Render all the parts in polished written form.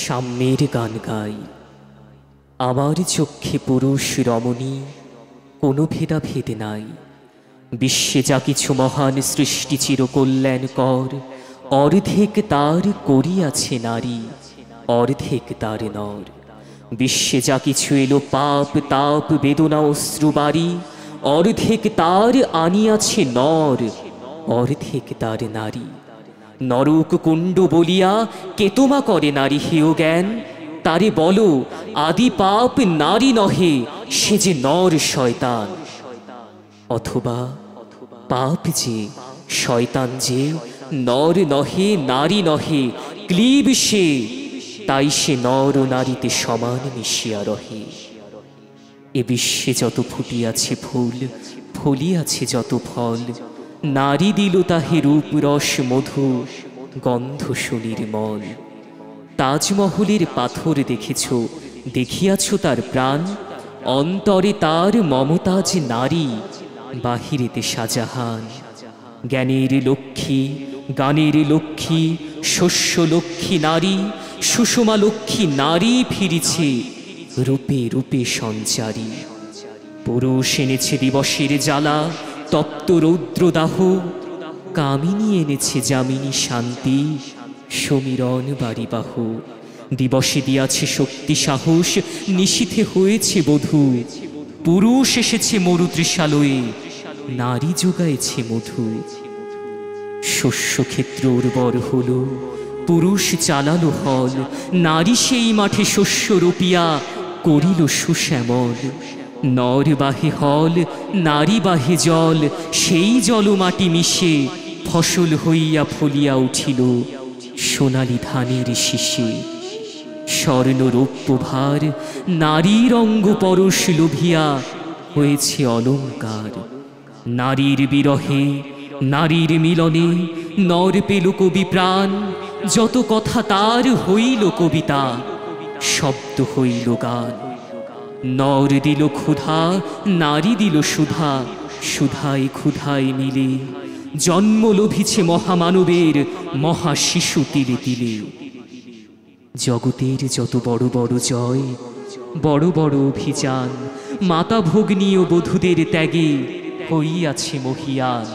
সাম্যের গান গাই। আমার চক্ষে পুরুষ রমণী, কোনো ভেদাভেদ নাই। বিশ্বে যা কিছু মহান সৃষ্টি চিরকল্যাণকর, অর্ধেক তার করিয়াছে নারী, অর্ধেক তার নর। বিশ্বে যা কিছু এলো পাপ তাপ বেদনা অশ্রুবারি, অর্ধেক তার আনিয়াছে নর, অর্ধেক তার নারী। নরক কুণ্ড বলিয়া কেতমা করে নারী হেয় জ্ঞান, তারে বলো আদি পাপ নারী নহে, সে যে নর শয়তান। অথবা পাপ যে শয়তান যে নর নহে নারী নহে, ক্লীব সে, তাই সে নর ও নারীতে সমান মিশিয়া রহে। এ বিশ্বে যত ফুটিয়াছে ফুল, ফলিয়াছে যত ফল, নারী দিল তাহে রূপ রস মধু, গন্ধ সুনির্মল। তাজমহলের পাথর দেখেছ, দেখিয়াছ তার প্রাণ, অন্তরে তার মমতাজ নারী, বাহিরেতে শাহজাহান। জ্ঞানের লক্ষ্মী গানের লক্ষ্মী শস্য লক্ষ্মী নারী, সুষমা লক্ষ্মী নারী ফিরিছে রূপে রূপে সঞ্চারী। পুরুষ এনেছে দিবসের জ্বালা তপ্ত রৌদ্রদাহ, কামিনী এনেছে যামিনী শান্তি সমীরণ বাড়িবাহ। দিবসে দিয়াছে শক্তি সাহস, নিশীথে হয়েছে বধূ, পুরুষ এসেছে মরুতৃষালয়ে, নারী যোগাইছে মধু। শস্যক্ষেত্র উর্বর হল, পুরুষ চালালো হল, নারী সেই মাঠে শস্য রোপিয়া করিল সুশ্যামল। নর বাহে হল নারী বাহে জল, সেই জল মাটি মিশে ফসল হইয়া ফলিয়া উঠিল সোনালি ধানের শীষে। স্বর্ণ রৌপ্য ভার নারীর অঙ্গ পরশ লোভিয়া হয়েছে অলঙ্কার। নারীর বিরহে নারীর মিলনে নর পেল কবি প্রাণ, যত কথা তার হইল কবিতা, শব্দ হইল গান। নর দিল ক্ষুধা নারী দিল সুধা, সুধায় ক্ষুধায় মিলে জন্ম লভিছে মহামানবের মহা শিশু তিলে তিলে। জগতের যত বড় বড় জয়, বড় বড় অভিযান, মাতা ভগ্নী ও বধূদের ত্যাগে হইয়াছে মহিয়ান।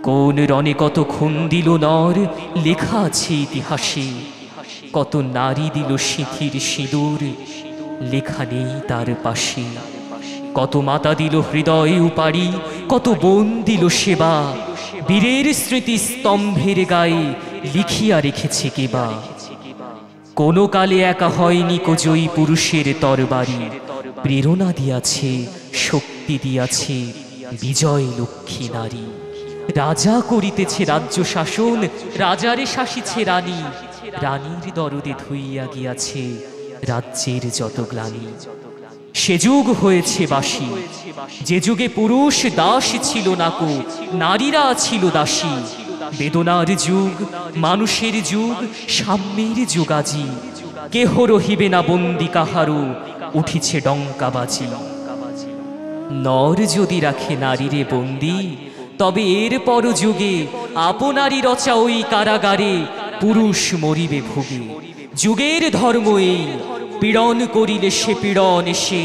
কোন রণে কত খুন দিল নর, লেখা আছে ইতিহাসে, কত নারী দিল সিঁথির সিঁদুর, লেখা নেই তার পাশে। কত মাতা দিল হৃদয়ে উপাড়ি, কত বোন দিল সেবা, বীরের স্মৃতি স্তম্ভের গায়ে লিখিয়া রেখেছে কেবা। কোন কালে একা হয়নি কোজয়ী পুরুষের তরবারি, প্রেরণা দিয়াছে শক্তি দিয়াছে বিজয় লক্ষ্মী নারী। রাজা করিতেছে রাজ্য শাসন, রাজারে শাসিছে রানী, রানীর দরদে ধুইয়া গিয়াছে রাজ্যের যত গ্লানি। সে যুগ হয়েছে বাসি, যে যুগে পুরুষ দাস ছিল নাকো, নারীরা ছিল দাসী। বেদনার যুগ মানুষের যুগ, সাম্যের যুগ আজি, কেহ রহিবে না বন্দি কাহারো, উঠিছে ডঙ্কাবাজি। নর যদি রাখে নারীরে বন্দি, তবে এর পর যুগে আপনারই রচা ওই কারাগারে পুরুষ মরিবে ভোগে। যুগের ধর্ম এই, পীড়ন করিলে সে পীড়ন এসে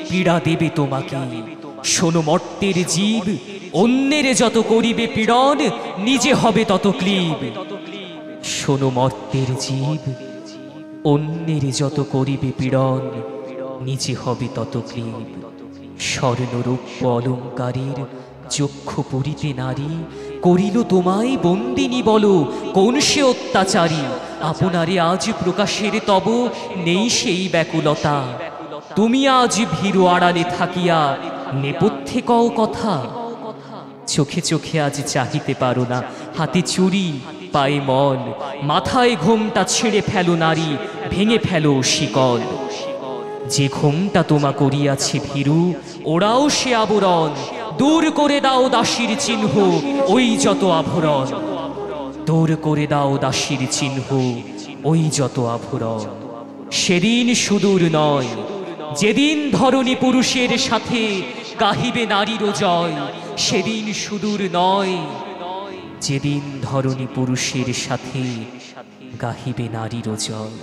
পীড়া দেবে তোমাকে। শোনো মর্তের জীব, অন্যের যত করিবে পীড়ন, নিজে হবে তত ক্লীব। শোনো মর্তের জীব, অন্যের যত করিবে পীড়ন, নিজে হবে তত ক্লীব। স্বর্ণরূপ্য অলঙ্কারের চক্ষু পরিতে নারী, করিল তোমায় বন্দিনী বলো কোন সে অত্যাচারী। আপনারে আজ প্রকাশের তব নেই সেই ব্যাকুলতা, তুমি আজ ভীরু আড়ালে থাকিয়া নেপথ্যে কও কথা। চোখে চোখে আজ চাহিতে পারো না, হাতে চুরি পায়ে মল, মাথায় ঘোমটা ছেড়ে ফেলো নারী, ভেঙে ফেলো শিকল। যে ঘোমটা তোমা করিয়াছে ভীরু, ওরাও সে আবরণ, দূর করে দাও দাসীর চিহ্ন ওই যত আভরণ। দূর করে দাও দাসীর চিহ্ন ওই যত আভরণ। সেদিন সুদূর নয়, যেদিন ধরণী পুরুষের সাথে গাহিবে নারীর জয়। সেদিন সুদূর নয়, যেদিন ধরণী পুরুষের সাথে গাহিবে নারীর জয়।